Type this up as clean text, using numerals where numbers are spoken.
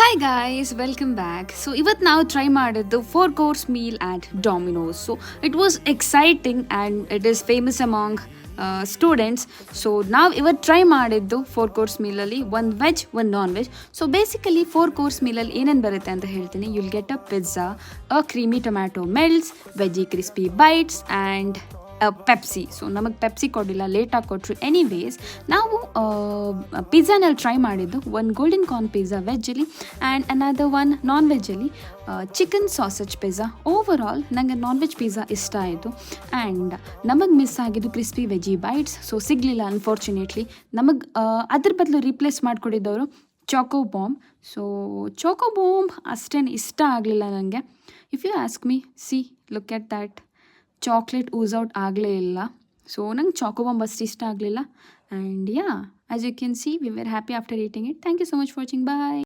Hi guys welcome back. So ಇವತ್ತು ನಾವು try ಮಾಡಿದ್ದು 4 course meal at Domino's. So it was exciting and it is famous among students. So ನಾವು ಇವತ್ತು try ಮಾಡಿದ್ದು 4 course ಮೀಲಲ್ಲಿ ಒಂದು veg ಒಂದು non veg. So basically 4 course ಮೀಲಲ್ಲಿ ಏನೇನು ಬರುತ್ತೆ ಅಂತ ಹೇಳ್ತೀನಿ. You'll get a pizza, a creamy tomato melts, veggie crispy bites and Pepsi. So ನಮಗೆ ಪೆಪ್ಸಿ ಕೊಡಲಿಲ್ಲ, ಲೇಟಾಗಿ ಕೊಟ್ಟರು. ಎನಿವೇಸ್ ನಾವು ಪಿಜ್ಜಾನಲ್ಲಿ ಟ್ರೈ ಮಾಡಿದ್ದು ಒಂದು ಗೋಲ್ಡನ್ ಕಾರ್ನ್ ಪಿಜ್ಜಾ ವೆಜ್ಜಲ್ಲಿ ಆ್ಯಂಡ್ ಅನದರ್ ಒನ್ ನಾನ್ ವೆಜ್ಜಲ್ಲಿ chicken sausage pizza. Over all ನನಗೆ ನಾನ್ ವೆಜ್ ಪಿಜ್ಜಾ ಇಷ್ಟ ಆಯಿತು. ಆ್ಯಂಡ್ ನಮಗೆ ಮಿಸ್ ಆಗಿದ್ದು ಕ್ರಿಸ್ಪಿ ವೆಜಿ ಬೈಟ್ಸ್. ಸೊ ಸಿಗಲಿಲ್ಲ ಅನ್ಫಾರ್ಚುನೇಟ್ಲಿ. ನಮಗೆ ಅದ್ರ ಬದಲು ರೀಪ್ಲೇಸ್ ಮಾಡಿಕೊಟ್ಟಿದ್ದವರು choco bomb. So choco bomb ಅಷ್ಟೇನು ಇಷ್ಟ ಆಗಲಿಲ್ಲ ನನಗೆ. If you ask me, see look at that, chocolate ooze out ಆಗಲೇ ಇಲ್ಲ. ಸೊ ನಂಗೆ ಚಾಕೋ ಬಾಂಬ್ ಅಷ್ಟು ಇಷ್ಟ ಆಗಲಿಲ್ಲ. And yeah, as you can see we were happy after eating it. Thank you so much for watching. Bye.